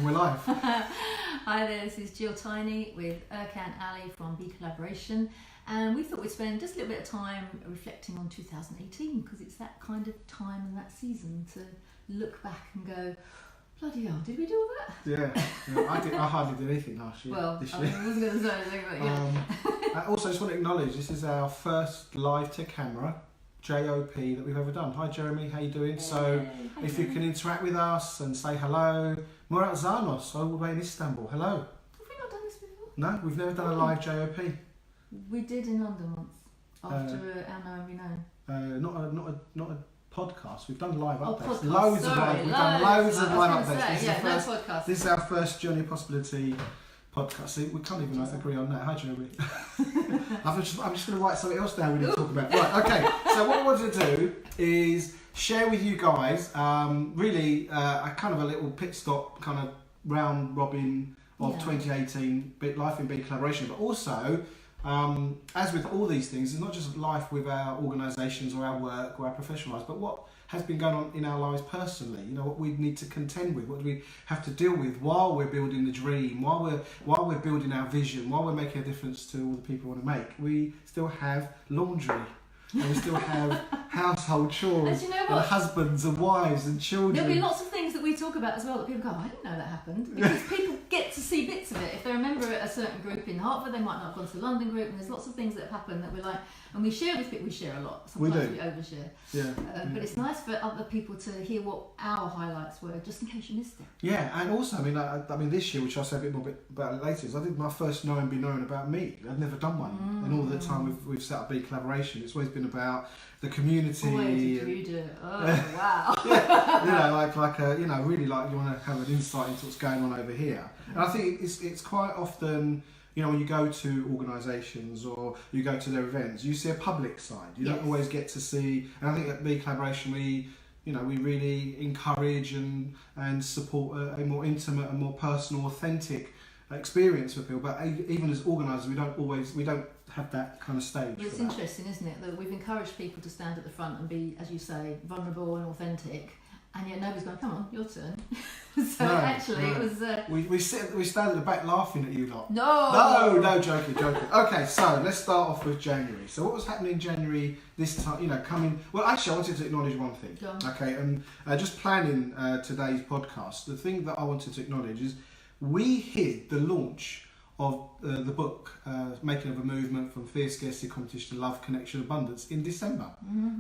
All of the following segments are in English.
We're live. Hi there, this is Gill Tiney with Erkan Ali from BeCollaboration, and we thought we'd spend just a little bit of time reflecting on 2018 because it's that kind of time and that season to look back and go, bloody hell, did we do all that? Yeah, I hardly did anything last year. Well, this I year. wasn't going to say anything, but yeah. I also just want to acknowledge this is our first live to camera JOP that we've ever done. Hi Jeremy, how you doing? So if you can interact with us and say hello. Murat Zanos, all the way in Istanbul. Hello. Have we not done this before? No, we've never done a live JOP. We did in London once after Our Know and We Know. Not a podcast. We've done live updates. Podcast. Loads of live. We've done loads of live updates. Podcast. This is our first Journey of Possibility podcast. See, we can't even agree on that. Hi, Jeremy. I'm just going to write something else down we need to talk about. Right, okay. So what I wanted to do is share with you guys really a kind of a little pit stop, kind of round robin of 2018 life in BeCollaboration, but also as with all these things, it's not just life with our organisations or our work or our professional lives, but what has been going on in our lives personally. You know, what we need to contend with, what do we have to deal with while we're building the dream, while we're building our vision, while we're making a difference to all the people we want to make. We still have laundry. And we still have household chores, and, and husbands and wives and children. There'll be lots of things that we talk about as well that people go, I didn't know that happened. Because people get to see bits of it. If they're a member at a certain group in Hertford, they might not have gone to the London group, and there's lots of things that have happened that we're like, and we share with people, we share a lot. Sometimes we overshare. Yeah. But it's nice for other people to hear what our highlights were, just in case you missed it. Yeah, and also, I mean, this year, which I'll say a bit more about it later, is I did my first Know and Be Known about me. I'd never done one. And all the time we've set up BeCollaboration, it's always been about the community. Boy, did you do it. Oh, wow. Yeah, really like you want to have an insight into what's going on over here. And I think it's quite often, when you go to organisations or you go to their events, you see a public side. You don't always get to see, and I think at BeCollaboration we really encourage and support a more intimate and more personal, authentic experience for people. But even as organisers, we don't have that kind of stage. Well, it's interesting, isn't it, that we've encouraged people to stand at the front and be, as you say, vulnerable and authentic, and yet nobody's going, come on, your turn. It was. We stand at the back laughing at you lot. No, joking. Okay, so let's start off with January. So what was happening in January this time? Well, actually, I wanted to acknowledge one thing. Okay, and just planning today's podcast, the thing that I wanted to acknowledge is we hid the launch of the book, Making of a Movement from Fear, Scarcity, Competition, Love, Connection, Abundance in December.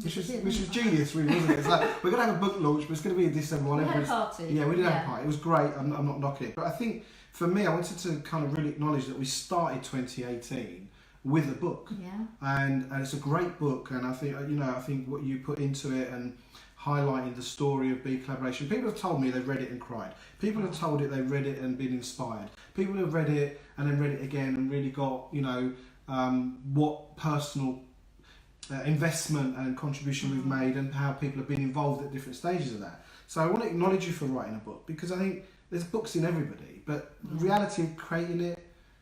Which was genius, really, wasn't it? It's like, we're going to have a book launch, but it's going to be in December. We had a party. Yeah, we did have a party. It was great. I'm not knocking it. But I think, for me, I wanted to kind of really acknowledge that we started 2018 with a book. Yeah. And it's a great book, and I think what you put into it and highlighting the story of BeCollaboration. People have told me they've read it and cried. People have told it they've read it and been inspired. People have read it and then read it again and really got, what personal investment and contribution we've made and how people have been involved at different stages of that. So I want to acknowledge you for writing a book, because I think there's books in everybody, but the reality of creating it,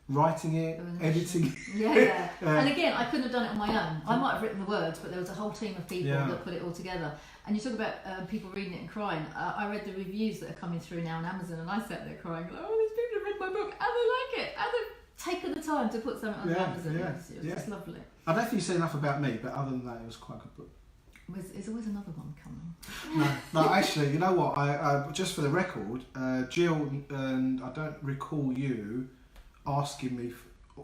writing it, editing. Yeah. And again, I couldn't have done it on my own. I might have written the words, but there was a whole team of people that put it all together. And you talk about people reading it and crying. I read the reviews that are coming through now on Amazon, and I sat there crying, like, oh, these people have read my book, and they like it, and they've taken the time to put something on Amazon. It was just lovely. I don't think you said enough about me, but other than that, it was quite a good book. There's always another one coming. No, actually, you know what? I just for the record, Jill, and I don't recall you asking me,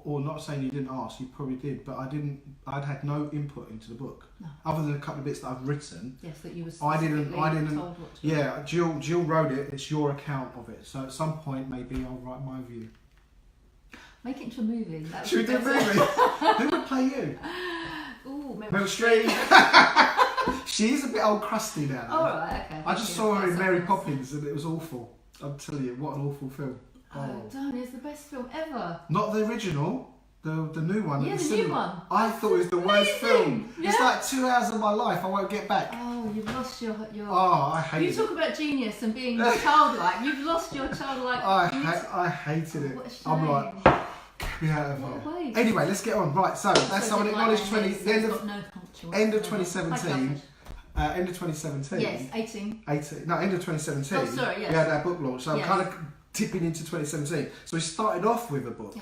or not saying you didn't ask, you probably did, but I'd had no input into the book, other than a couple of bits that I've written. Yes, that you were I didn't. Told what to Yeah, Jill wrote it. It's your account of it. So at some point, maybe I'll write my view. Make it into a movie. Should we do a movie? Who would play you? Ooh, Meryl Streep. She's a bit old crusty now. All right, okay. I just saw her in Mary Poppins, and it was awful. I'll tell you, what an awful film. Oh, darn, it's the best film ever. Not the original, the new one. Yeah, the new one. I thought it was the worst film. Yeah? It's like 2 hours of my life I won't get back. Oh, you've lost your... Oh, I hate it. You talk about genius and being childlike. You've lost your childlike... I hated it. What a shame. I'm like, get me out of here. Anyway, let's get on. Right, so that's how I acknowledge the end of 2017. End of 2017. Yes, 18. No, end of 2017. Oh, sorry, yes. We had our book launch, so Yes. I'm kind of tipping into 2017. So we started off with a book.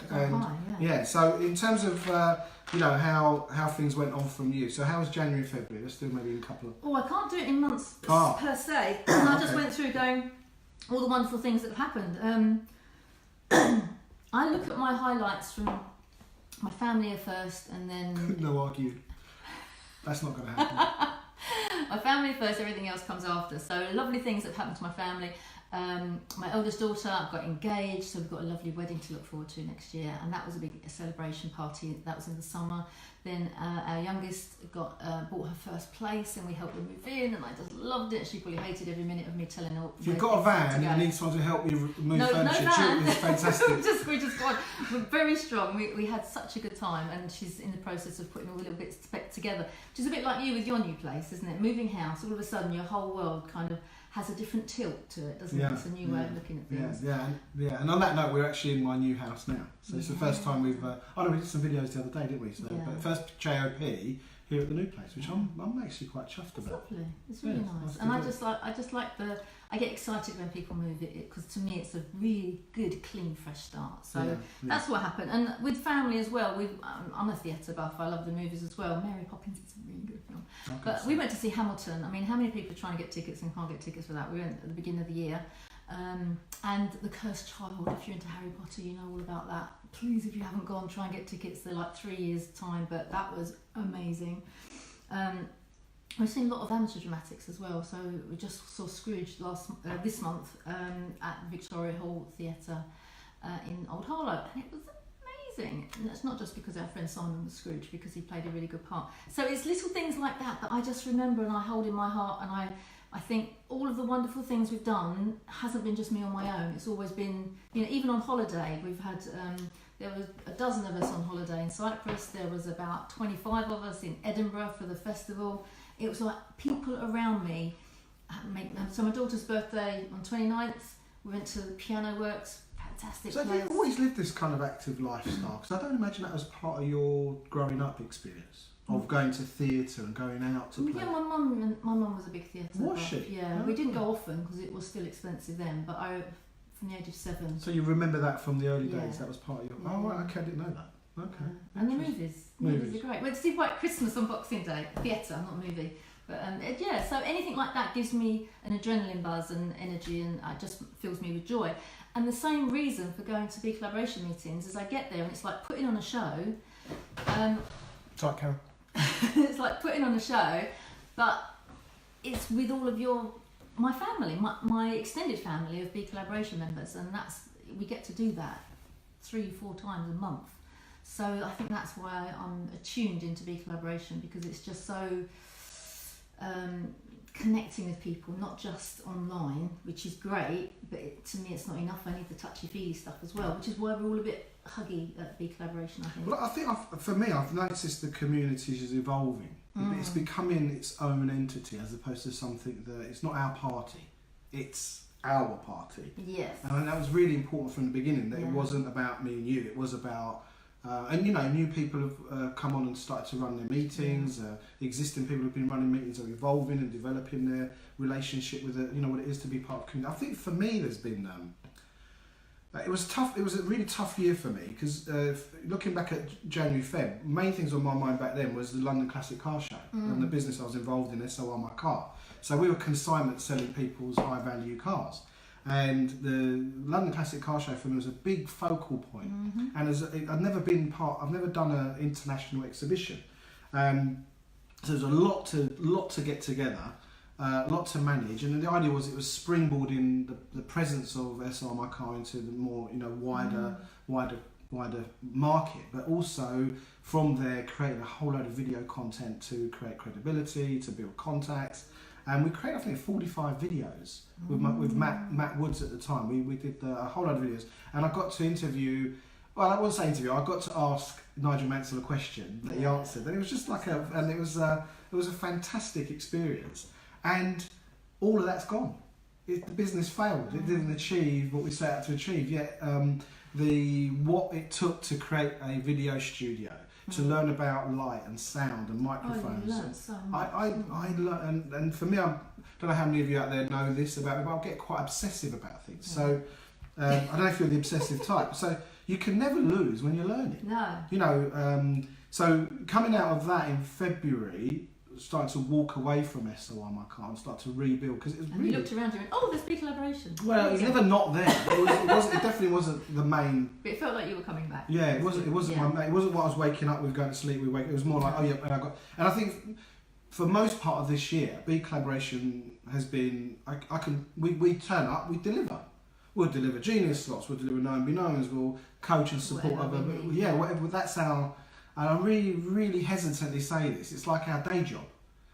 Yeah, So in terms of how things went on from you. So how was January, February? Let's do maybe a couple of. Oh, I can't do it in months per se. I just went through going all the wonderful things that have happened. I look at my highlights from my family at first, and then No argue. That's not going to happen. my family first, everything else comes after. So lovely things that have happened to my family. My eldest daughter got engaged, so we've got a lovely wedding to look forward to next year, and that was a big celebration party. That was in the summer. Then our youngest bought her first place, and we helped her move in, and I just loved it. She probably hated every minute of me telling her. If you've got a van and you need someone to help you move furniture, it's fantastic. we just got, we're very strong. We had such a good time, and she's in the process of putting all the little bits together, which is a bit like you with your new place, isn't it? Moving house, all of a sudden your whole world kind of has a different tilt to it, doesn't it? It's a new way of looking at things. Yeah. And on that note, we're actually in my new house now. So it's the first time we've. We did some videos the other day, didn't we? So, but first JOP here at the new place, which I'm actually quite chuffed about. It's lovely. It's really nice. And I just like I get excited when people move it, because to me it's a really good, clean, fresh start. So that's what happened. And with family as well, I'm a theatre buff. I love the movies as well. Mary Poppins is a really good film. But we went to see Hamilton. I mean, how many people are trying to get tickets and can't get tickets for that? We went at the beginning of the year. And The Cursed Child, if you're into Harry Potter, you know all about that. Please, if you haven't gone, try and get tickets. They're like 3 years' time, but that was amazing. We've seen a lot of amateur dramatics as well. So we just saw Scrooge this month at Victoria Hall Theatre in Old Harlow, and it was amazing. And that's not just because our friend Simon was Scrooge, because he played a really good part. So it's little things like that I just remember and I hold in my heart, and I think all of the wonderful things we've done hasn't been just me on my own. It's always been, even on holiday, we've had, there were a dozen of us on holiday in Cyprus. There was about 25 of us in Edinburgh for the festival. It was like people around me. So my daughter's birthday on 29th, we went to the Piano Works, fantastic place. So have you always lived this kind of active lifestyle? Because I don't imagine that was part of your growing up experience. Of going to theatre and going out to play. Yeah, my mum was a big theatre. Was she? Yeah, we didn't go often because it was still expensive then. But from the age of 7. So you remember that from the early days? Yeah. That was part of your. Oh, right, okay, I didn't know that. Okay. And the movies are great. Went to see White Christmas on Boxing Day. Theatre, not movie. But so anything like that gives me an adrenaline buzz and energy, and it just fills me with joy. And the same reason for going to BeCollaboration meetings is I get there and it's like putting on a show. Sorry, Karen. It's like putting on a show, but it's with all of my family, my extended family of BeCollaboration members, and we get to do that 3-4 times a month. So I think that's why I'm attuned into BeCollaboration, because it's just so connecting with people, not just online, which is great, but to me it's not enough. I need the touchy-feely stuff as well, which is why we're all a bit huggy at BeCollaboration, I think. Well, I think for me, I've noticed the community is evolving. It's becoming its own entity as opposed to something that it's not our party, it's our party. Yes. And that was really important from the beginning, that it wasn't about me and you, it was about new people have come on and started to run their meetings. Existing people who've been running meetings are evolving and developing their relationship with what it is to be part of the community. I think for me, there's been it was tough. It was a really tough year for me because looking back at January, Feb, main things on my mind back then was the London Classic Car Show and the business I was involved in, SOR My Car. So we were consignment selling people's high value cars. And the London Classic Car Show for me was a big focal point. And I've never done an international exhibition. So there's a lot to get together, a lot to manage. And the idea was it was springboarding the presence of SR My Car into the more wider market, but also from there creating a whole load of video content to create credibility, to build contacts. And we created, I think, 45 videos with Matt Woods at the time. We did a whole lot of videos, and I got to interview. Well, I wouldn't say interview. I got to ask Nigel Mansell a question that he answered, and it was just like it was a fantastic experience. And all of that's gone. The business failed. It didn't achieve what we set out to achieve. Yet what it took to create a video studio to learn about light and sound and microphones. Oh, you learn so much. I learn, and for me, I don't know how many of you out there know this about me, but I'll get quite obsessive about things. So I don't know if you're the obsessive type. So you can never lose when you're learning. No. You know, so coming out of that in February, starting to walk away from SOR my car and start to rebuild, because it was really... you looked around and went, oh, there's BeCollaboration. Well, it was never not there. It definitely wasn't the main... But it felt like you were coming back. Yeah, it wasn't my, it wasn't what I was waking up with, going to sleep with. It was more like, oh yeah, and I think for most part of this year, BeCollaboration has been, we turn up, we deliver. We'll deliver genius slots, we'll deliver known be knowns, we'll coach and support other... Yeah, whatever, that's our... And I really, really hesitantly say this, it's like our day job.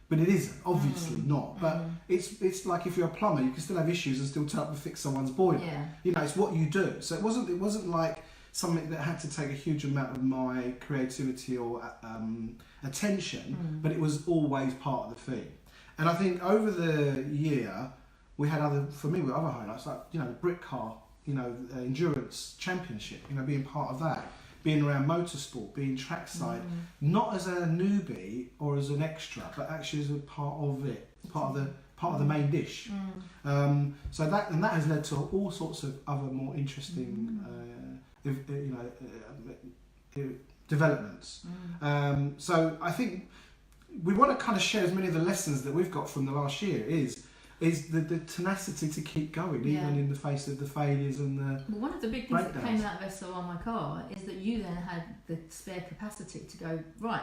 But it isn't, obviously not. But it's like if you're a plumber, you can still have issues and still turn up and fix someone's boiler. Yeah. You know, it's what you do. So it wasn't like something that had to take a huge amount of my creativity or attention, but it was always part of the theme. And I think over the year, we had other highlights, like, you know, the Brit Car, you know, endurance championship, you know, being part of that. Being around motorsport, being trackside, not as a newbie or as an extra, but actually as a part of it, part of the main dish. So that has led to all sorts of other more interesting, developments. So I think we want to kind of share as many of the lessons that we've got from the last year is the tenacity to keep going, even in the face of the failures and the Well, one of the big things that came out of SOR my car is that you then had the spare capacity to go, right,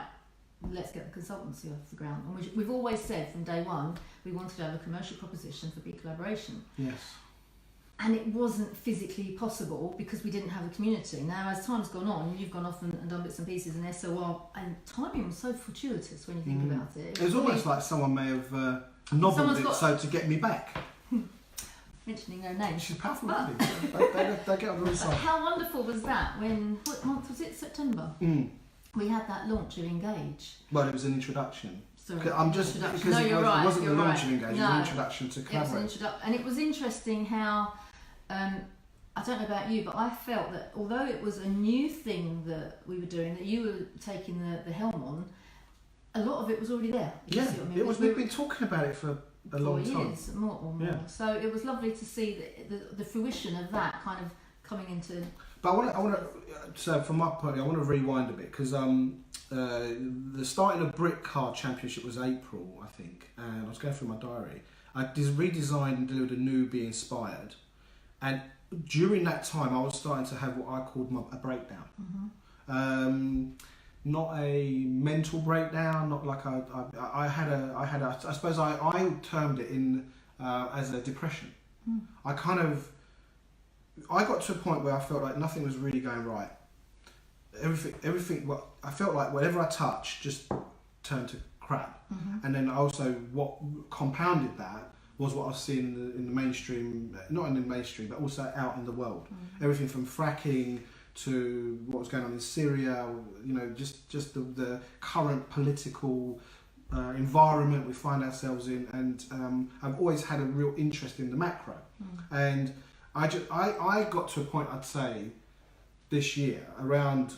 let's get the consultancy off the ground. And we've always said from day one, we wanted to have a commercial proposition for BeCollaboration. Yes. And it wasn't physically possible because we didn't have a community. Now, as time's gone on, you've gone off and done bits and pieces in SOR, and timing was so fortuitous when you think about it. It was almost like someone may have nobbled it so to get me back. Mentioning no names. She's powerful. They get on the inside. How wonderful was that when, what month was it? September? We had that launch of Engage. Well, it was an introduction. Sorry, I'm just because it wasn't the launch of Engage, it was an introduction to Collaborate. And it was interesting how, I don't know about you, but I felt that although it was a new thing that we were doing, that you were taking the helm on, a lot of it was already there. Yeah, it was. We've been talking about it for a long time. 4 years, more or more. Yeah. So it was lovely to see the fruition of that kind of coming into. But I want to. So from my point of view, I want to rewind a bit because the starting of Brit Car Championship was April, I think, and I was going through my diary. I redesigned and delivered a new Be Inspired, and during that time, I was starting to have what I called a breakdown. Not a mental breakdown, not like I had a I suppose I termed it in as a depression. I got to a point where I felt like nothing was really going right. Everything. I felt like whatever I touched just turned to crap. And then also what compounded that was what I was seeing in the mainstream, not in the mainstream, but also out in the world. Everything from fracking to what was going on in Syria, you know, just the current political environment we find ourselves in, and I've always had a real interest in the macro, and I got to a point, I'd say, this year around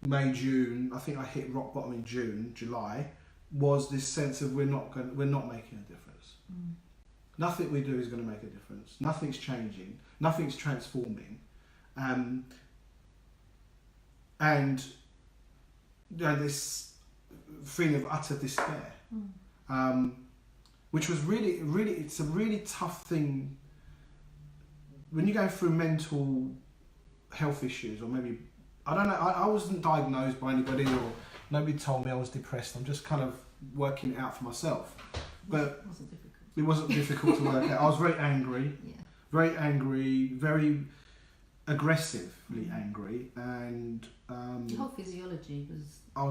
May, June. I think I hit rock bottom in June, July. Was this sense of we're not making a difference. Nothing we do is going to make a difference. Nothing's changing. Nothing's transforming. And you know, this feeling of utter despair, which was really, it's a really tough thing when you're going through mental health issues, or maybe, I don't know, I wasn't diagnosed by anybody or nobody told me I was depressed. I'm just kind of working it out for myself. But it wasn't difficult to work out. I was very angry, very aggressively angry, and your whole physiology was. I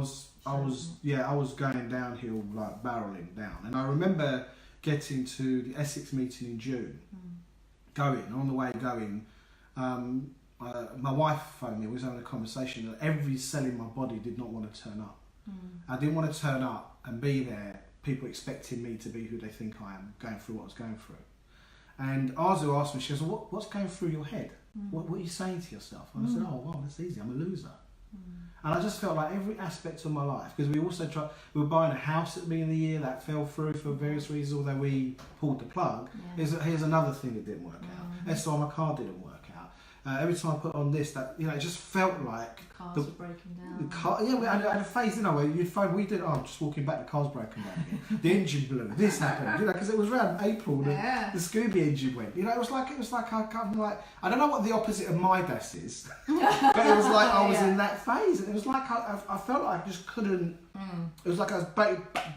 was going downhill, like barreling down. And I remember getting to the Essex meeting in June, on the way going. My wife phoned me. We was having a conversation that every cell in my body did not want to turn up. I didn't want to turn up and be there. People expecting me to be who they think I am, going through what I was going through. And Arzu asked me, she goes, what's going through your head? What are you saying to yourself? And I said, oh, well, that's easy. I'm a loser. And I just felt like every aspect of my life, because we were buying a house at the beginning of the year that fell through for various reasons, although we pulled the plug. Here's another thing that didn't work out. That's why my car didn't work out. Every time I put on this, that, you know, it just felt like cars were breaking down. the car. Yeah, I had a phase, you know, where you'd phone. We did. Oh, I'm just walking back. The car's broken down again. The engine blew. This happened. You know, because it was around April. The Scooby engine went. You know, it was like I kind of like, I don't know what the opposite of Midas is, but it was like I was in that phase, and it was like I felt like I just couldn't. It was like I was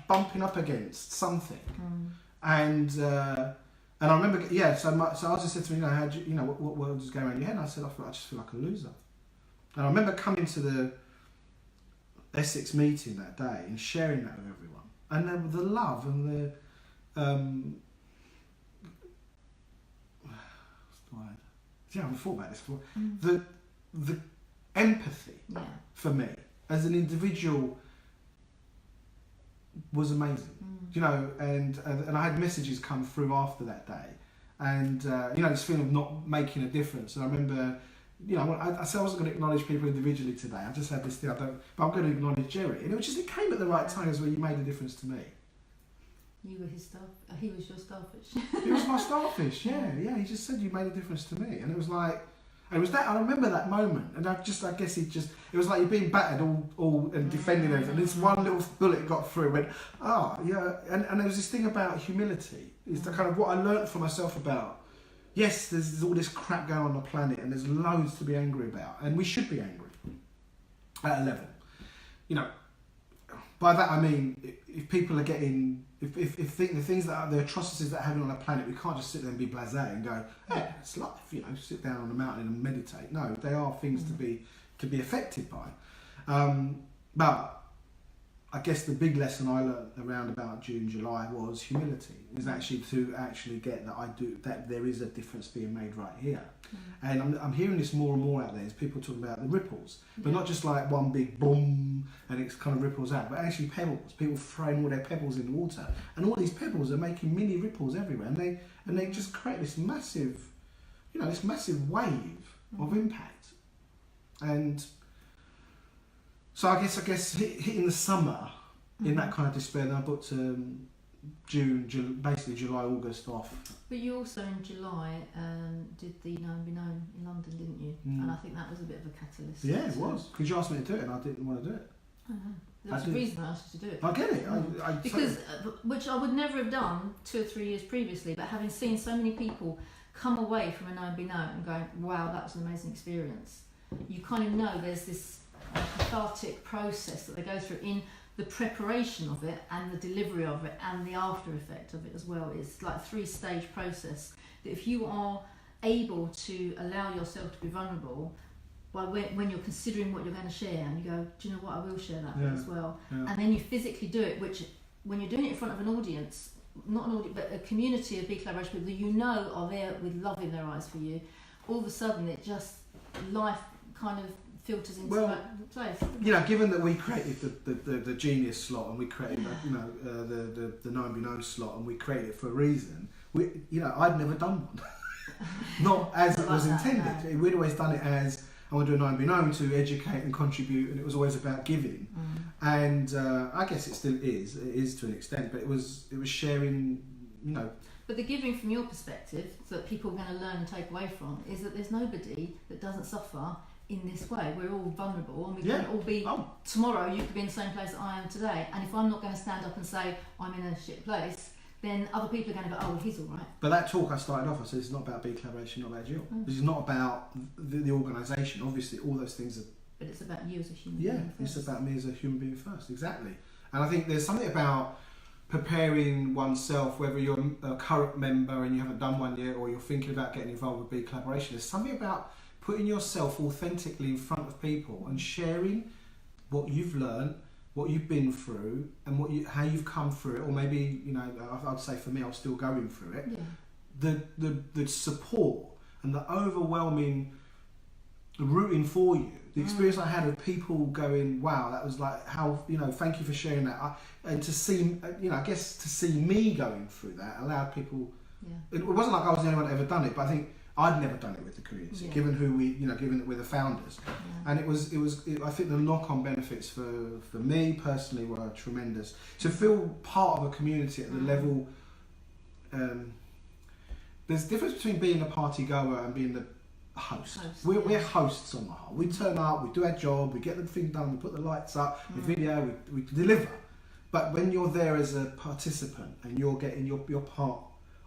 bumping up against something, and I remember, so I just said to me, you know, how do you know what was going around your head? And I said, I just feel like a loser. And I remember coming to the Essex meeting that day and sharing that with everyone, and the love and the what's the word? Yeah, I haven't thought about this before. The empathy for me as an individual was amazing. You know, and I had messages come through after that day, and you know, this feeling of not making a difference. And I remember, you know, I said I wasn't going to acknowledge people individually today. I just had this thing, but I'm going to acknowledge Jerry, and it came at the right time, as where you made a difference to me. You were his he was your starfish. He was my starfish. Yeah. He just said you made a difference to me, and it was like. And it was that I remember that moment, and I guess it was like you're being battered all and defending everything. And this one little bullet got through and went, and there was this thing about humility. It's the kind of what I learnt for myself about. Yes, there's all this crap going on the planet, and there's loads to be angry about, and we should be angry at a level. You know, by that I mean if people are getting. If the things the atrocities that are happening on the planet, we can't just sit there and be blasé and go, hey, it's life, you know, sit down on a mountain and meditate. No, they are things to be affected by. But I guess the big lesson I learned around about June, July was humility. Is actually to get that there is a difference being made right here. And I'm hearing this more and more out there as people talk about the ripples, but not just like one big boom and it kind of ripples out, but actually pebbles. People throwing all their pebbles in the water, and all these pebbles are making mini ripples everywhere, and they just create this massive, you know, this massive wave of impact. And so I guess hitting the summer in that kind of despair, then I booked basically July, August off. But you also in July did the Known Be Known in London, didn't you? And I think that was a bit of a catalyst. Yeah, it was. Because you asked me to do it and I didn't want to do it. There's a reason I asked you to do it. I get it. Because, which I would never have done 2 or 3 years previously, but having seen so many people come away from a Known Be Known and going, wow, that was an amazing experience. You kind of know there's this cathartic process that they go through in the preparation of it and the delivery of it and the after effect of it as well. It's like a 3-stage process that if you are able to allow yourself to be vulnerable when you're considering what you're going to share, and you go, do you know what, I will share that bit as well. And then you physically do it, which when you're doing it in front of an audience, not an audience but a community of BeCollaboration people that you know are there with love in their eyes for you, all of a sudden it just, life kind of filters into that place. You know, given that we created the genius slot and we created the Known Be Known slot and we created it for a reason, I'd never done one. Not as it was intended. We'd always done it as I want to do a Known Be Known to educate and contribute, and it was always about giving. And I guess it still is. It is to an extent, but it was sharing. You know. But the giving from your perspective, so that people are going to learn and take away from, is that there's nobody that doesn't suffer in this way. We're all vulnerable, and we can all be. Tomorrow, you could be in the same place that I am today, and if I'm not going to stand up and say I'm in a shit place, then other people are going to go, oh, well, he's all right. But that talk I started off, I said it's not about BeCollaboration, not about Gill. This is not about the organisation. Obviously, all those things are. But it's about you as a human being. Yeah, it's about me as a human being first. Exactly. And I think there's something about preparing oneself, whether you're a current member and you haven't done one yet, or you're thinking about getting involved with BeCollaboration. There's something about putting yourself authentically in front of people and sharing what you've learned, what you've been through, and how you've come through it, or maybe, you know, I'd say for me, I'm still going through it. Yeah. The support and the overwhelming rooting for you, the experience I had of people going, wow, that was like, how, you know, thank you for sharing that, and to see, you know, I guess to see me going through that allowed people. Yeah. It wasn't like I was the only one that ever done it, but I think I'd never done it with the community, given who we, given that we're the founders, and it was. I think the knock-on benefits for me personally were tremendous. To feel part of a community at the level, there's a difference between being a party goer and being the host. We're hosts on the whole. We turn up, we do our job, we get the thing done, we put the lights up, we video, we deliver. But when you're there as a participant and you're getting your part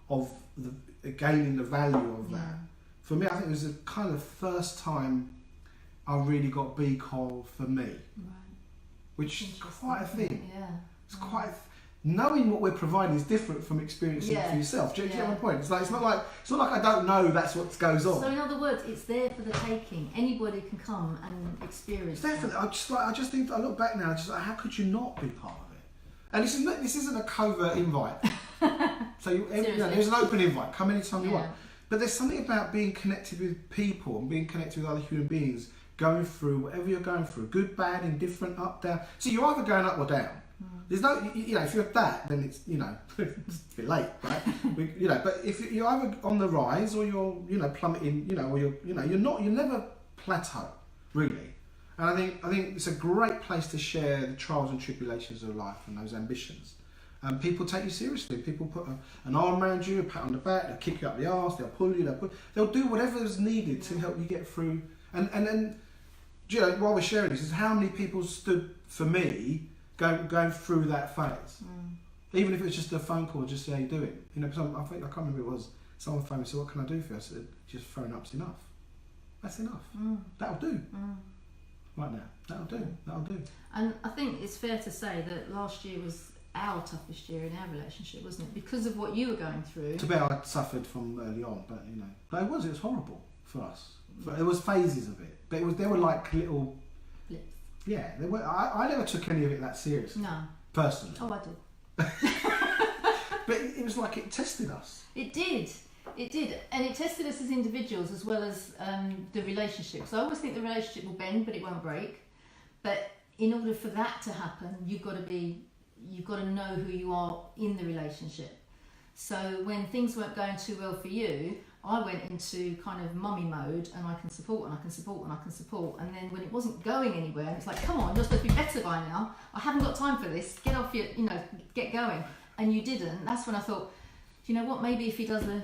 of gaining the value of that, for me, I think it was the kind of first time I really got BeColl for me, which is quite a thing. It's quite. Knowing what we're providing is different from experiencing it for yourself. Do you get my point? It's not like I don't know that's what goes on. So in other words, it's there for the taking. Anybody can come and experience. Definitely. I just think I look back now. Just like, how could you not be part of it? And this isn't a covert invite. So there's an open invite. Come anytime you want. But there's something about being connected with people and being connected with other human beings, going through whatever you're going through, good, bad, indifferent, up, down. So you're either going up or down. There's no, if you're that, then it's, it's a bit late, right? But if you're either on the rise or you're, plummeting, or you're never plateau, really. And I think it's a great place to share the trials and tribulations of life and those ambitions. And people take you seriously. People put an arm around you, a pat on the back, they'll kick you up the arse, they'll pull you, they'll do whatever is needed to help you get through. And then, while we're sharing this, is how many people stood for me going through that phase, even if it was just a phone call, just say how you doing. I can't remember who it was. Someone phoned me and said, "What can I do for you?" I said, "Just phone up's enough. That's enough. That'll do. Right now, that'll do." And I think it's fair to say that last year was our toughest year in our relationship, wasn't it? Because of what you were going through. To be honest, I suffered from early on, but it was horrible for us. But there was phases of it, but there were like little. Yeah, I never took any of it that seriously. No. Personally. Oh, I did. But it was like it tested us. It did. And it tested us as individuals as well as the relationship. So I always think the relationship will bend, but it won't break. But in order for that to happen, you've got to know who you are in the relationship. So when things weren't going too well for you, I went into kind of mummy mode, and I can support and I can support and I can support. And then when it wasn't going anywhere, it's like, come on, you're supposed to be better by now. I haven't got time for this. Get off your, get going. And you didn't. That's when I thought, do you know what? Maybe if he does the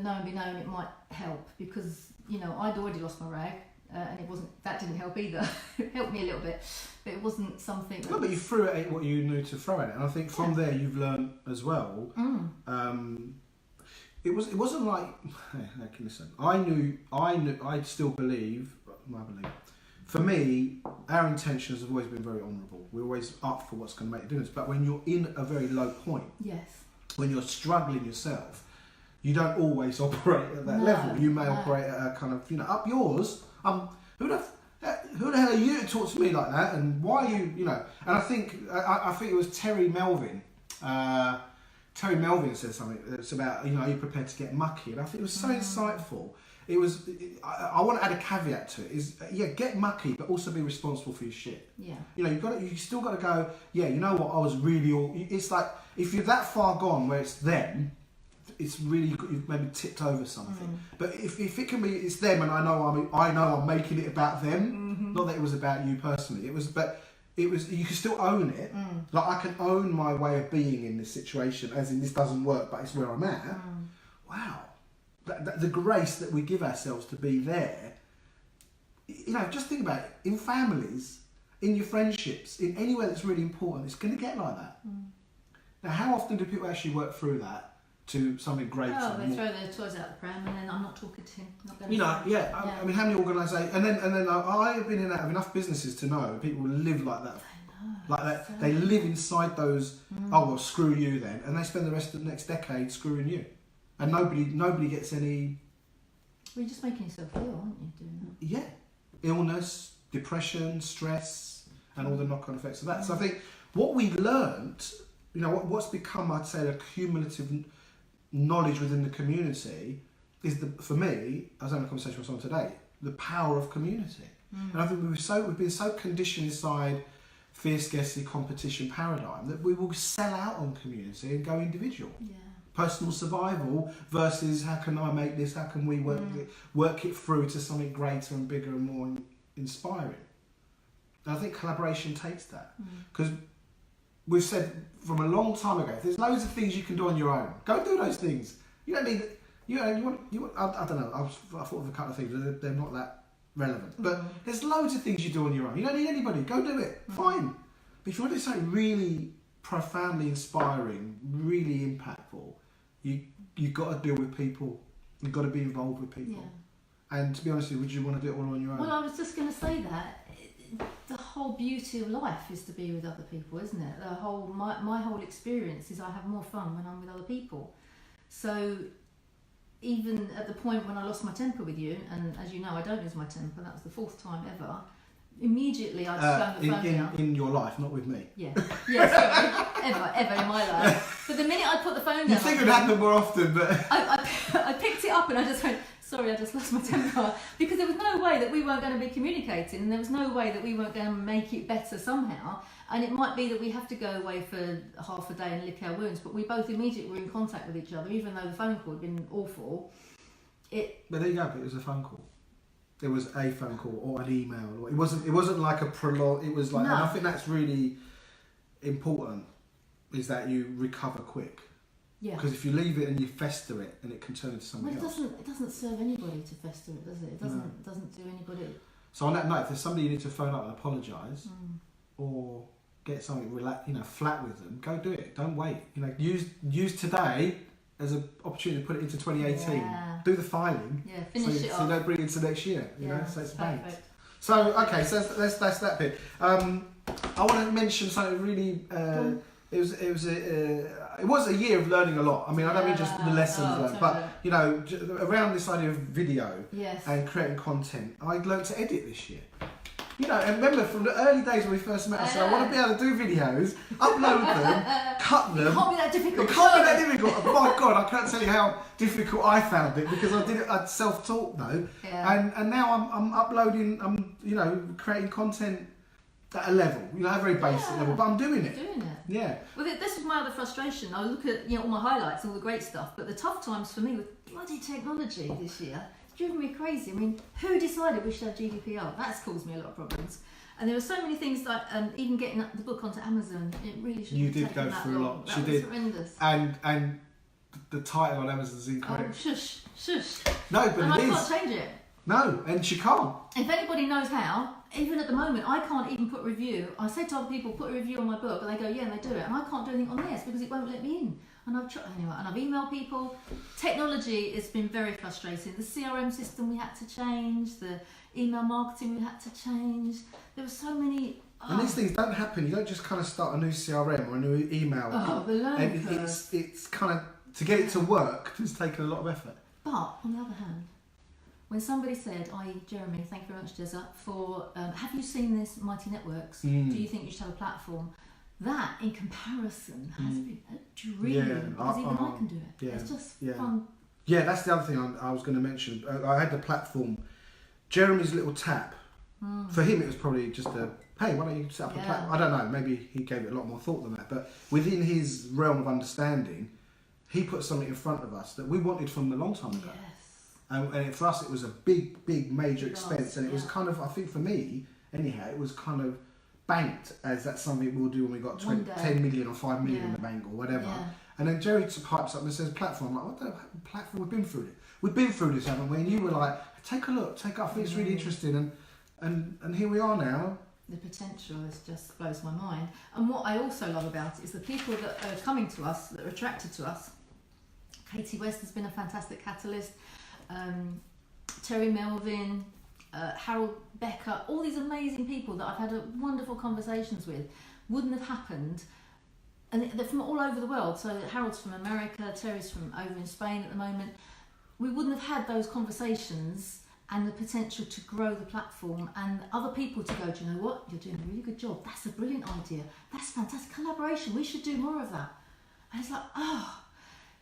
know and be known, it might help, because I'd already lost my rag, and that didn't help either. It helped me a little bit, but it wasn't something. No, but you threw at what you knew to throw at it, and I think from there you've learned as well. It wasn't like, listen, I still believe, for me, our intentions have always been very honourable. We're always up for what's going to make a difference. But when you're in a very low point, when you're struggling yourself, you don't always operate at that level. You may operate at a kind of, up yours. Who the hell are you to talk to me like that? And why are you, And I think it was Terry Melvin. Terry Melvin said something that's about, are you prepared to get mucky? And I think it was so insightful. It was, I want to add a caveat to it, get mucky, but also be responsible for your shit. Yeah. You still got to go, you know what, I was really, it's like, if you're that far gone where it's them, it's really, you've maybe tipped over something. But if it can be, it's them, and I know I'm making it about them, not that it was about you personally, you can still own it. Like, I can own my way of being in this situation, as in this doesn't work, but it's where I'm at. Wow. The grace that we give ourselves to be there. Just think about it. In families, in your friendships, in anywhere that's really important, it's going to get like that. Now, how often do people actually work through that to something great? Oh, they throw their toys out the pram, and then I'm not talking to him. Not going I mean, how many organisations? And then I have been in and out of enough businesses to know people live like that. Like that, so they live inside those. Oh well, screw you then, and they spend the rest of the next decade screwing you, and nobody gets any. Well, you're just making yourself ill, aren't you, doing that? Yeah, illness, depression, stress, and all the knock-on effects of that. So I think what we've learnt, what's become, I'd say, a cumulative knowledge within the community is, for me, I was having a conversation with someone today, the power of community. And I think we've been so conditioned inside fear, scarcity, competition paradigm that we will sell out on community and go individual. personal survival versus how can I make this, how can we work it through to something greater and bigger and more inspiring. And I think collaboration takes that, because we've said from a long time ago, there's loads of things you can do on your own. Go do those things. You don't need, you want I don't know, I thought of a couple of things, they're not that relevant. But there's loads of things you do on your own. You don't need anybody. Go do it. Fine. But if you want to do something really profoundly inspiring, really impactful, you've got to deal with people. You've got to be involved with people. Yeah. And to be honest with you, would you want to do it all on your own? Well, I was just going to say that. The whole beauty of life is to be with other people, isn't it? My whole experience is I have more fun when I'm with other people. So even at the point when I lost my temper with you, and as you know, I don't lose my temper, that was the 4th time ever, immediately I'd slammed the phone down. In your life, not with me. Yeah, sorry. ever in my life. But the minute I put the phone down... You think it would happen more often, but... I picked it up and I just went, sorry, I just lost my temper. Because there was no way that we weren't going to be communicating, and there was no way that we weren't going to make it better somehow. And it might be that we have to go away for half a day and lick our wounds, but we both immediately were in contact with each other, even though the phone call had been awful. But there you go, but it was a phone call. It was a phone call or an email. Or it wasn't like a prolonged, it was like, no. And I think that's really important, is that you recover quick. Yeah. Because if you leave it and you fester it, and it can turn into something else. It doesn't serve anybody to fester it, does it? It doesn't do anybody. So on that note, if there's somebody you need to phone up and apologise, or get something flat with them, go do it. Don't wait. Use today as an opportunity to put it into 2018. Yeah. Do the filing. Yeah, finish it off. So don't bring it into next year. So it's perfect. banked. So okay, so that's that bit. I want to mention something really. It was a year of learning a lot. I mean, I don't mean just the lessons learned, but around this idea of video and creating content, I learned to edit this year. And remember from the early days when we first met, I said I want to be able to do videos, upload them, cut them. It can't be that difficult. It can't be that difficult. Oh my God, I can't tell you how difficult I found it, because I did it. I'd self-taught though, and now I'm uploading. I'm creating content at a level, a very basic level, but I'm doing it. Yeah. Well, this was my other frustration. I look at all my highlights, all the great stuff, but the tough times for me with bloody technology this year, it's driven me crazy. I mean, who decided we should have GDPR? That's caused me a lot of problems. And there were so many things like even getting the book onto Amazon. It really shouldn't have taken that long. You did go through a lot. That was horrendous. And the title on Amazon is incorrect. Oh, shush. No, but and it is. I can't change it. No, and she can't. If anybody knows how, even at the moment, I can't even put a review. I say to other people, put a review on my book, and they go, yeah, and they do it. And I can't do anything on theirs because it won't let me in. And I've tried anyway, and I've emailed people. Technology has been very frustrating. The CRM system we had to change, the email marketing we had to change. There were so many. And these things don't happen. You don't just kind of start a new CRM or a new email. The learning curve. It's kind of, to get it to work, it's taken a lot of effort. But on the other hand, when somebody said, Jeremy, thank you very much, Jezza, for have you seen this Mighty Networks? Do you think you should have a platform? That, in comparison, has been a dream, because even I can do it. It's just fun. Yeah, that's the other thing I was going to mention. I had the platform, Jeremy's little tap. For him, it was probably just hey, why don't you set up a platform? I don't know, maybe he gave it a lot more thought than that. But within his realm of understanding, he put something in front of us that we wanted from a long time ago. And for us, it was a big, major expense. And it was kind of, I think for me, anyhow, it was kind of banked as that's something we'll do when we got 10 million or 5 million in the bank or whatever. And then Jerry pipes up and says, platform. I'm like, what the platform? We've been through it. We've been through this, haven't we? And you were like, take a look, I think it's really interesting. And here we are now. The potential just blows my mind. And what I also love about it is the people that are coming to us, that are attracted to us. Katie West has been a fantastic catalyst. Terry Melvin, Harold Becker, all these amazing people that I've had wonderful conversations with, wouldn't have happened. And they're from all over the world. So Harold's from America, Terry's from over in Spain at the moment. We wouldn't have had those conversations and the potential to grow the platform and other people to go, do you know what? You're doing a really good job. That's a brilliant idea. That's fantastic. Collaboration. We should do more of that. And it's like,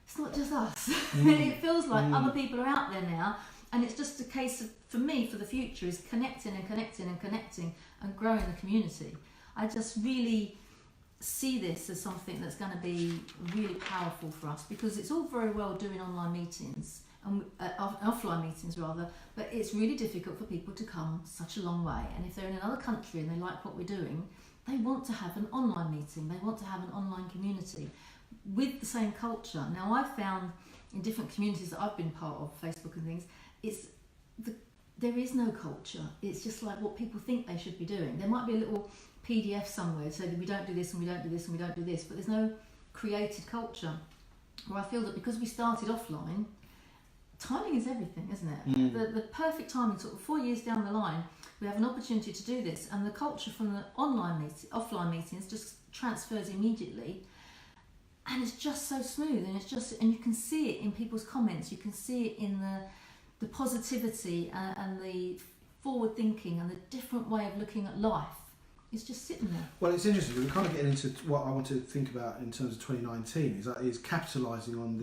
it's not just us. It feels like other people are out there now. And it's just a case of, for me, for the future, is connecting and growing the community. I just really see this as something that's going to be really powerful for us, because it's all very well doing online meetings and offline meetings rather, but it's really difficult for people to come such a long way, and if they're in another country and they like what we're doing, they want to have an online meeting, they want to have an online community with the same culture. Now I've found in different communities that I've been part of, Facebook and things, there is no culture. It's just like what people think they should be doing. There might be a little PDF somewhere so that we don't do this and we don't do this and we don't do this, but there's no created culture. Where I feel that because we started offline, timing is everything, isn't it? The perfect timing, sort of 4 years down the line, we have an opportunity to do this, and the culture from the offline meetings just transfers immediately, and it's just so smooth, and you can see it in people's comments, you can see it in the positivity and the forward thinking and the different way of looking at life. It's just sitting there. Well, it's interesting. We're kind of getting into what I want to think about in terms of 2019 is capitalising on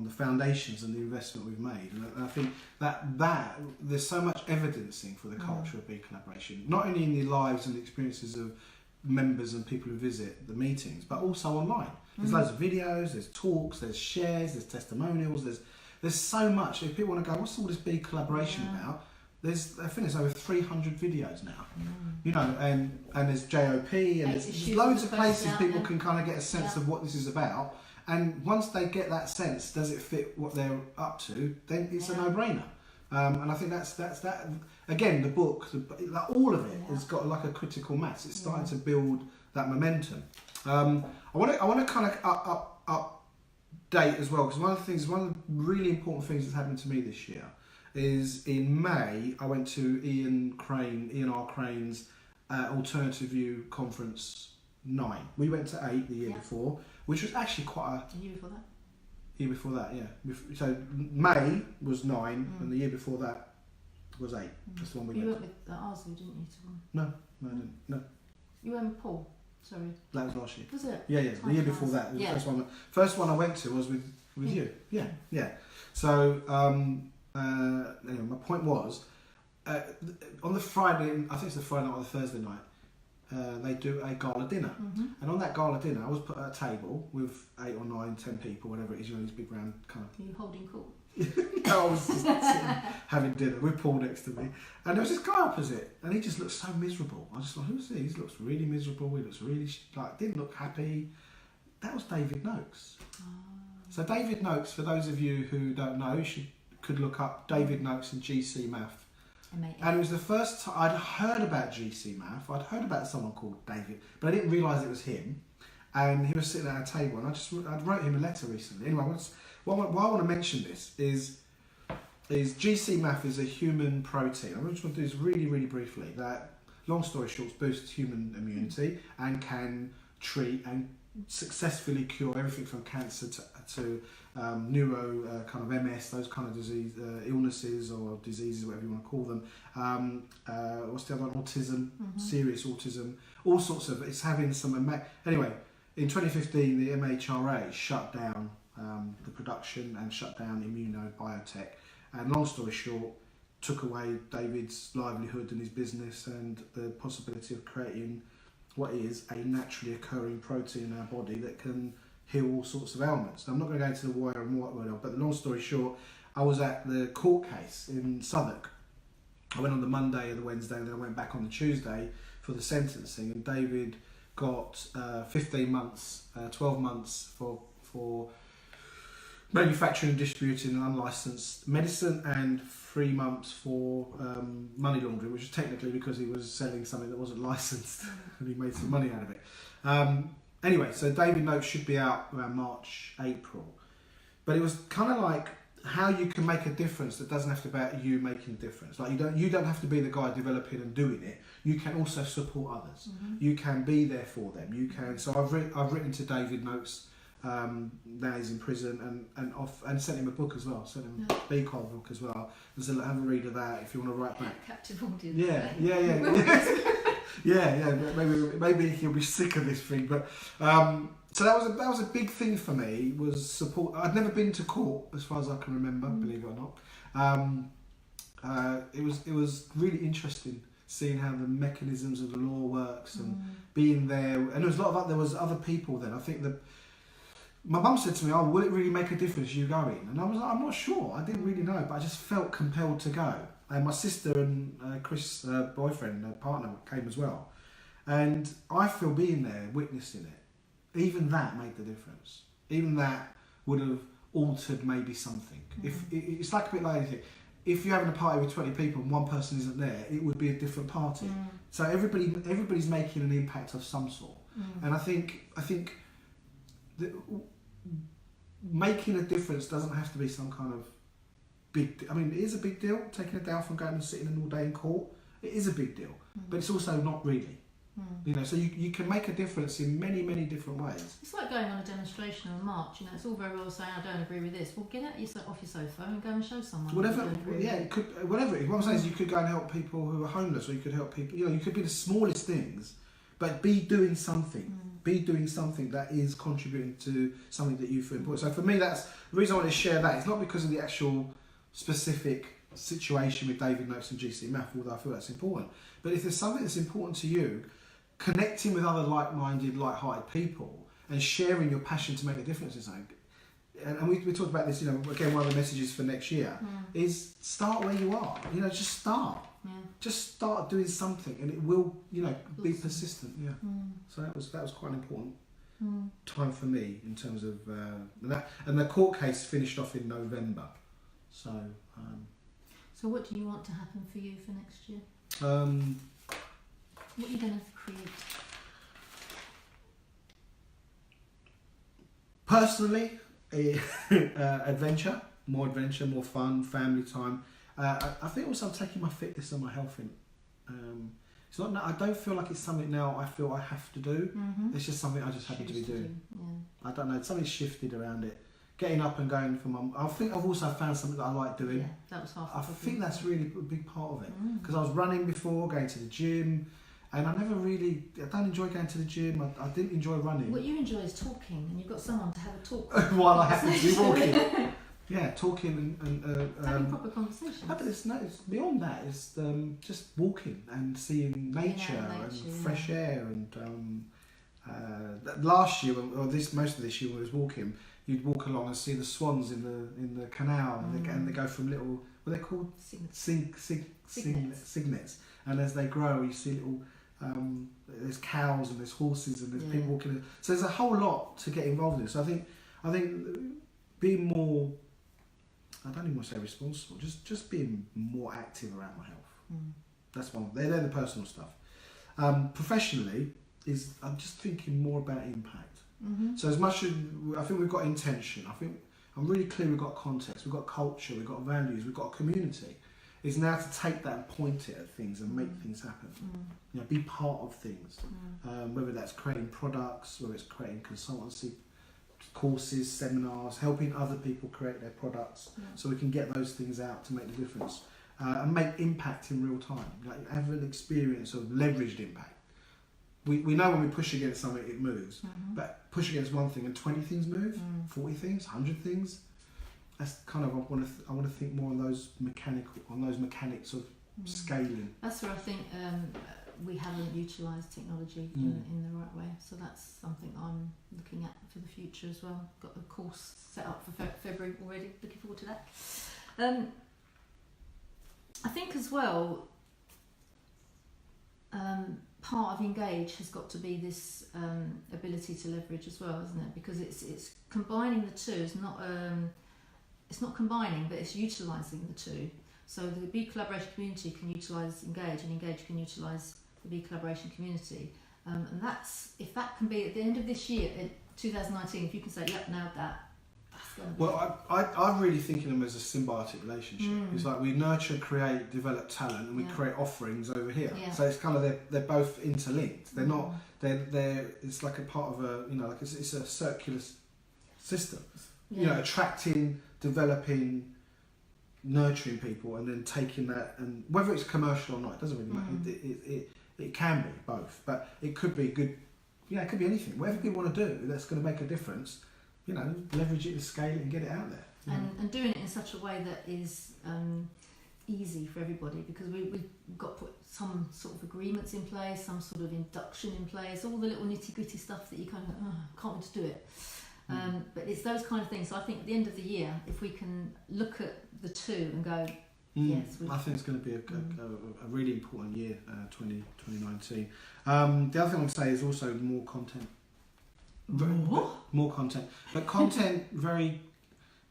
the foundations and the investment we've made, and I think that there's so much evidencing for the culture of BeCollaboration, not only in the lives and the experiences of members and people who visit the meetings, but also online. There's loads of videos, there's talks, there's shares, there's testimonials, there's so much. If people want to go, what's all this BeCollaboration about? I think there's over 300 videos now, you know, and there's JOP, and there's loads of places people can kind of get a sense of what this is about. And once they get that sense, does it fit what they're up to? Then it's a no-brainer. And I think that's that. Again, the book, all of it has got like a critical mass. It's starting to build that momentum. I want to kind of update as well, because one of the really important things that's happened to me this year is in May I went to Ian R. Crane's Alternative View Conference 9. We went to 8 the year before, which was actually quite a... The year before that? Year before that, yeah. So May was 9 and the year before that was 8. That's the one we went. You went with Arzu, didn't you? No, I didn't. No. You went with Paul? Sorry. That was last year. Was it? Yeah. The year before that. The first one I went to was with you. Yeah. So... anyway, my point was, on the Friday, I think it's the Friday night or the Thursday night, they do a gala dinner. And on that gala dinner, I was put at a table with 8 or 9, 10 people, whatever it is, you know, these big round kind of... Are you holding court? No, I was just sitting having dinner with Paul next to me. And there was this guy opposite, and he just looked so miserable. I just thought, who's he? He looks really miserable, he looks really, didn't look happy. That was David Noakes. So David Noakes, for those of you who don't know, could look up David Noakes and GC Math. And it was the first time I'd heard about GC Math. I'd heard about someone called David, but I didn't realise it was him. And he was sitting at a table, and I wrote him a letter recently. Anyway, why I want to mention this is GC Math is a human protein. I just want to do this really, really briefly. That, long story short, boosts human immunity and can treat and successfully cure everything from cancer to neuro kind of MS, those kind of disease illnesses or diseases, whatever you want to call them. What's the other one? Autism, serious autism, all sorts of. It's having some. Anyway, in 2015, the MHRA shut down the production and shut down immunobiotech. And long story short, took away David's livelihood and his business and the possibility of creating what is a naturally occurring protein in our body that can heal all sorts of ailments. Now, I'm not going to go into the why and what, but the long story short, I was at the court case in Southwark. I went on the Monday and the Wednesday, and then I went back on the Tuesday for the sentencing, and David got 15 months, 12 months for manufacturing and distributing an unlicensed medicine, and 3 months for money laundering, which is technically because he was selling something that wasn't licensed and he made some money out of it. Anyway, so David Noakes should be out around March, April. But it was kind of like how you can make a difference that doesn't have to be about you making a difference. Like you don't have to be the guy developing and doing it. You can also support others. You can be there for them. You can. So I've written to David Noakes. Now he's in prison, and sent him a book as well. Sent him a BeColl book as well. So have a read of that if you want to write back. Captive audience. Yeah. Maybe he'll be sick of this thing, but so that was a big thing for me, was support. I'd never been to court as far as I can remember, believe it or not. It was really interesting seeing how the mechanisms of the law works, and being there. And there was other people then. I think that my mum said to me, "Oh, will it really make a difference you going?" And I was like, "I'm not sure. I didn't really know, but I just felt compelled to go." And my sister and Chris' boyfriend, partner, came as well. And I feel being there, witnessing it, even that made the difference. Even that would have altered maybe something. If it's like a bit like anything. If you're having a party with 20 people and one person isn't there, it would be a different party. So everybody's making an impact of some sort. And I think that making a difference doesn't have to be some kind of big. I mean, it is a big deal taking it down from going and sitting in all day in court. It is a big deal, but it's also not really. You know, so you can make a difference in many, many different ways. It's like going on a demonstration or a march. You know, it's all very well saying I don't agree with this. Well, get off your sofa and go and show someone. Whatever, it could. Whatever. What I'm saying is, you could go and help people who are homeless, or you could help people. You know, you could be the smallest things, but be doing something. Be doing something that is contributing to something that you feel important. So for me, that's the reason I want to share that. It's not because of the actual specific situation with David Noakes and GC Math, although I feel that's important. But if there's something that's important to you, connecting with other like-minded, like-hearted people and sharing your passion to make a difference in something. And we talked about this, you know, again, one of the messages for next year is start where you are. You know, just start. Just start doing something and it will, you know, be persistent. Yeah. So that was quite an important time for me in terms of and the court case finished off in November. So so what do you want to happen for you for next year? What are you going to create? Personally, adventure, more fun, family time. I think also I'm taking my fitness and my health in. It's not. I don't feel like it's something now I feel I have to do. It's just something I just happen to be doing. I don't know. Something's shifted around it. Getting up and going for I think I've also found something that I like doing. Yeah, that was half. I think that's really a big part of it, because I was running before, going to the gym, and I don't enjoy going to the gym. I didn't enjoy running. What you enjoy is talking, and you've got someone to have a talk with. While I happen to be walking. Yeah, talking and having proper conversations. But it's beyond that. It's just walking and seeing nature and fresh air. And last year, or most of this year, when I was walking, you'd walk along and see the swans in the canal, and they go from little, what are they called? Cygnets. And as they grow, you see little. There's cows and there's horses and there's people walking. So there's a whole lot to get involved in. So I think being more. I don't even want to say responsible. Just being more active around my health. That's one. They're the personal stuff. Professionally, I'm just thinking more about impact. So as much as I think we've got intention, I think I'm really clear we've got context, we've got culture, we've got values, we've got a community. It's now to take that and point it at things and make things happen. You know, be part of things. Whether that's creating products, whether it's creating consultancy courses, seminars, helping other people create their products, so we can get those things out to make the difference and make impact in real time. Like have an experience of leveraged impact. We know when we push against something it moves, but push against one thing and 20 things move, 40 things, 100 things. That's kind of I want to think more on those mechanics of scaling. That's where I think we haven't utilised technology in the right way. So that's something I'm looking at for the future as well. Got a course set up for February already. Looking forward to that. I think as well, part of Engage has got to be this ability to leverage as well, isn't it? Because it's combining the two. It's not combining, but it's utilising the two. So the BeCollaboration community can utilise Engage, and Engage can utilise the BeCollaboration community. And that's, if that can be at the end of this year, in 2019, if you can say, yep, nailed that. Well, I'm really thinking of them as a symbiotic relationship. It's like we nurture, create, develop talent, and we create offerings over here. So it's kind of they're both interlinked. They're not. They're. It's like a part of a like it's a circular system. You know, attracting, developing, nurturing people, and then taking that, and whether it's commercial or not, it doesn't really matter. It can be both, but it could be good. Yeah, it could be anything. Whatever people want to do that's going to make a difference. You know, leverage it to scale it and get it out there. And doing it in such a way that is easy for everybody, because we've got to put some sort of agreements in place, some sort of induction in place, all the little nitty gritty stuff that you kind of can't wait to do it. But it's those kind of things. So I think at the end of the year, if we can look at the two and go, yes, I think it's going to be a really important year, 2019. The other thing I would say is also more content. More content, but content very,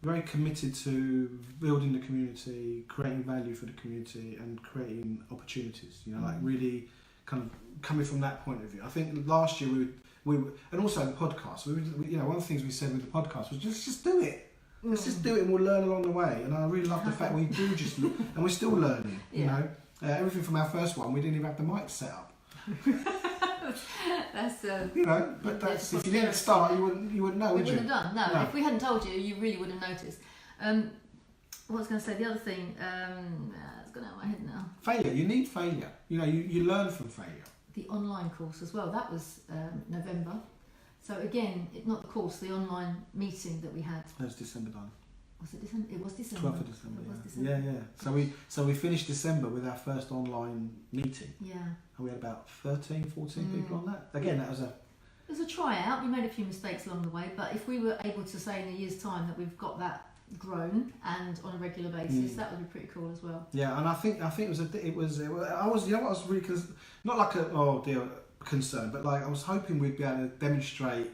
very committed to building the community, creating value for the community, and creating opportunities. You know, like really kind of coming from that point of view. I think last year we and also the podcast. You know, one of the things we said with the podcast was just do it. Let's just do it, and we'll learn along the way. And I really love the fact we do just, and we're still learning. You know, everything from our first one, we didn't even have the mic set up. That's you know, but that's if you didn't start, you wouldn't know, would you? We wouldn't have done. No, if we hadn't told you, you really would have noticed. What I was going to say, the other thing, it's gone out of my head now. Failure. You need failure. You know, you learn from failure. The online course as well. That was November. So again, not the course, the online meeting that we had. That was December time. Was it December? It was December. 12th of December. Yeah. So we finished December with our first online meeting. Yeah. And we had about 13, 14 people on that. Again, that was It was a tryout. We made a few mistakes along the way, but if we were able to say in a year's time that we've got that grown and on a regular basis, that would be pretty cool as well. Yeah, and I think it was I was, you know what, I was really not like a concern, but like I was hoping we'd be able to demonstrate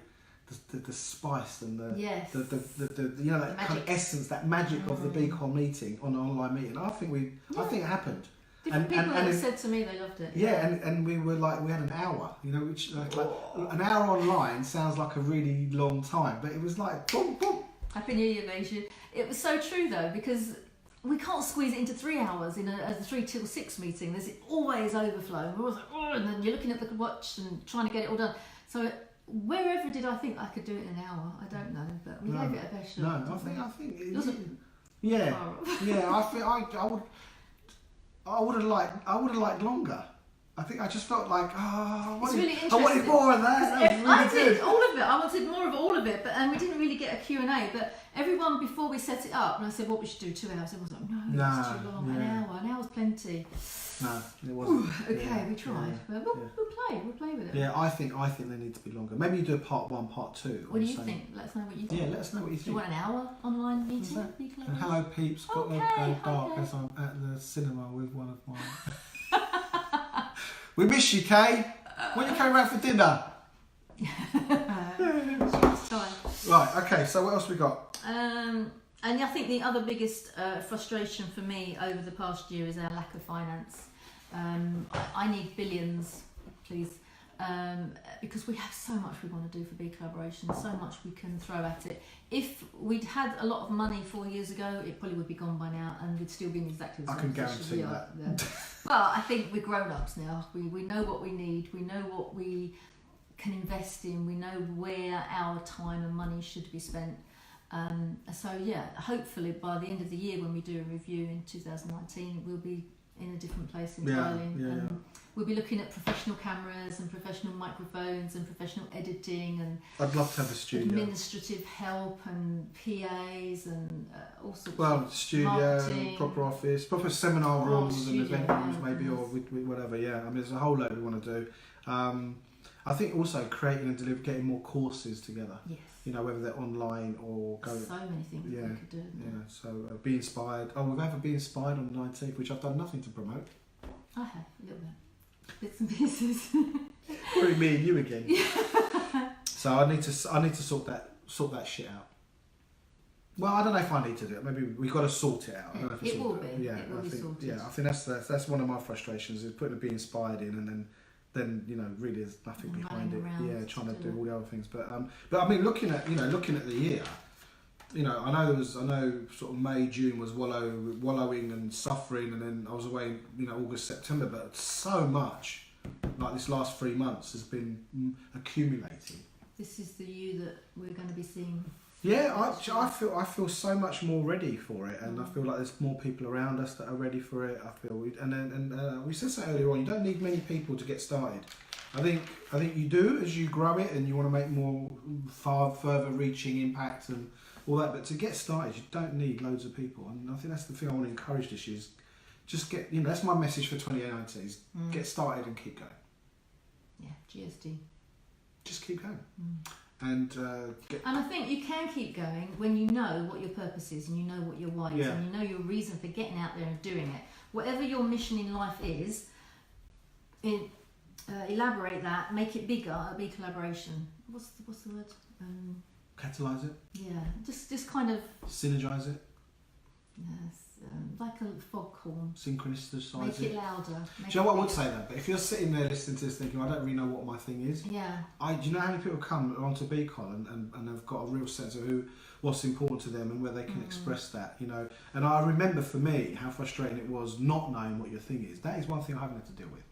the spice and the you know, that kind of essence, that magic of the BeColl meeting on an online meeting. I think it happened. Different people have said to me they loved it. Yeah, and we were like, we had an hour, you know, which like an hour online sounds like a really long time, but it was like boom, boom. Happy New Year, Beijing. It was so true though, because we can't squeeze it into 3 hours in a 3 till 6 meeting. There's always overflow. We're always like, and then you're looking at the watch and trying to get it all done. So wherever did I think I could do it in an hour? I don't know, but we gave it a best shot. No, I think it wasn't. Yeah. I would have liked longer. I think I just felt like, I wanted more of that. That was really good. All of it. I wanted more of all of it, and we didn't really get a Q&A. But everyone, before we set it up, and I said, what we should do, 2 hours. Everyone was like, no, that's too long. An hour's plenty. No, it wasn't. Okay, we tried, but we'll play with it. Yeah, I think they need to be longer. Maybe you do a part 1, part 2. What do you think? Let us know what you think. Yeah, let us know what you think. Do you want an hour online meeting? And hello, peeps. Got to go dark as I'm at the cinema with one of my. We miss you, Kay. When are you coming round for dinner? Right, okay, so what else we got? And I think the other biggest frustration for me over the past year is our lack of finance. I need billions, please, because we have so much we want to do for BeCollaboration, so much we can throw at it. If we'd had a lot of money 4 years ago, it probably would be gone by now, and we'd still be in exactly the same position. I can guarantee that. But I think we're grown-ups now. We know what we need. We know what we can invest in. We know where our time and money should be spent. So yeah, hopefully by the end of the year, when we do a review in 2019, we'll be in a different place entirely. We'll be looking at professional cameras and professional microphones and professional editing, and I'd love to have a studio, administrative help and PAs and all sorts. Well, studio, marketing, proper office, proper seminar rooms and event rooms, maybe, or whatever. Yeah, I mean, there's a whole load we want to do. I think also creating and getting more courses together. Yes. You know, whether they're online or go. So many things we could do. Yeah. So be inspired. Oh, we've ever been inspired on the 19th, which I've done nothing to promote. I have a little bit, bits and pieces. Probably me and you again. So I need to sort that shit out. Well, I don't know if I need to do it. Maybe we've got to sort it out. I don't know if it will be. Yeah, it will be sorted. Yeah, I think that's one of my frustrations, is putting a be inspired in, and then you know, really there's nothing behind it. Yeah, trying to do all the other things. But I mean, looking at the year, you know, I know sort of May, June was wallowing and suffering, and then I was away, you know, August, September. But so much, like this last 3 months, has been accumulating. This is the you that we're going to be seeing. Yeah, I feel so much more ready for it, and I feel like there's more people around us that are ready for it. I feel, we said so earlier on, you don't need many people to get started. I think you do as you grow it, and you want to make more further reaching impact and all that. But to get started, you don't need loads of people, and I think that's the thing I want to encourage this year. Is just get, that's my message for 2019 is get started and keep going. Yeah, GSD. Just keep going. And I think you can keep going when you know what your purpose is and you know what your why is and you know your reason for getting out there and doing it. Whatever your mission in life is, elaborate that, make it bigger. BeCollaboration. What's the word? catalyze it. Yeah, just kind of synergize it. Yes, like a foghorn. Synchronicize Make it louder. Do you know what I would say that? But if you're sitting there listening to this thinking, I don't really know what my thing is. Yeah. Do you know how many people come onto BeColl and have got a real sense of what's important to them and where they can express that, And I remember for me how frustrating it was not knowing what your thing is. That is one thing I haven't had to deal with.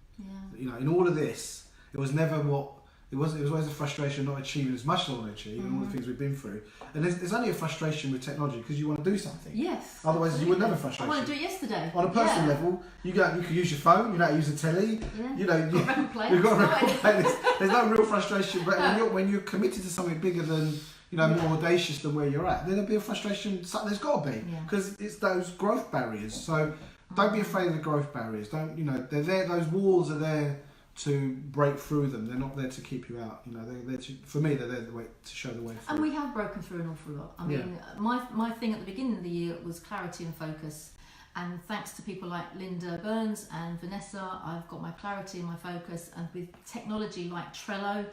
Yeah. In all of this, it was never what. It was always a frustration not achieving as much as I want to achieve and all the things we've been through. And there's only a frustration with technology because you want to do something. Yes. Otherwise you wouldn't have a frustration. I want to do it yesterday. On a personal level, you can use your phone, use a telly, you've got a record playlist. There's no real frustration, but when you're committed to something bigger than, more audacious than where you're at, then there'll be a frustration. There's got to be, because it's those growth barriers. So don't be afraid of the growth barriers. They're there. Those walls are there to break through them. They're not there to keep you out. They're for me, they're there to show the way through. And we have broken through an awful lot. I mean, my thing at the beginning of the year was clarity and focus. And thanks to people like Linda Burns and Vanessa, I've got my clarity and my focus. And with technology like Trello,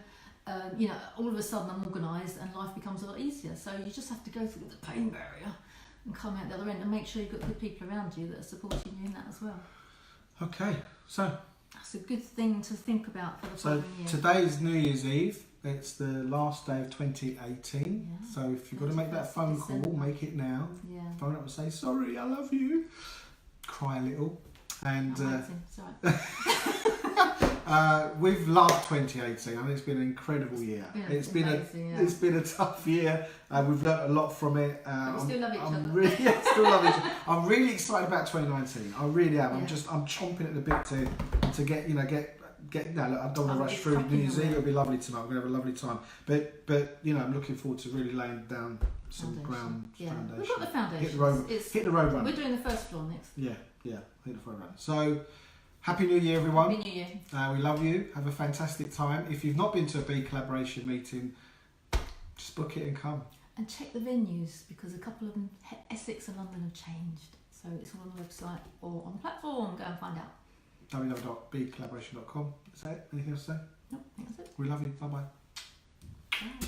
all of a sudden I'm organised and life becomes a lot easier. So you just have to go through the pain barrier and come out the other end and make sure you've got good people around you that are supporting you in that as well. Okay, so that's a good thing to think about for the following year. Today's New Year's Eve. It's the last day of 2018. Yeah. So if you've got to make that phone call, make it now. Yeah. Phone up and say, sorry, I love you. Cry a little. And we've loved 2018. I mean, it's been an incredible year. It's been a tough year. We've learnt a lot from it. We still love each other. Still love each other. I'm really excited about 2019. I really am. Yeah. I'm chomping at the bit to get. No, look, I don't want to rush through New Year's Eve. It'll be lovely tonight. We're going to have a lovely time. But I'm looking forward to really laying down some foundation. We've got the foundation. Hit the road running. We're doing the first floor next. Yeah. Hit the road running. So, Happy New Year, everyone. Happy New Year. We love you. Have a fantastic time. If you've not been to a BeCollaboration meeting, just book it and come. And check the venues, because a couple of them, Essex and London, have changed. So it's all on the website or on the platform. Go and find out. www.becollaboration.com. That's it. Anything else to say? Nope, I think that's it. We love you. Bye-bye. Bye.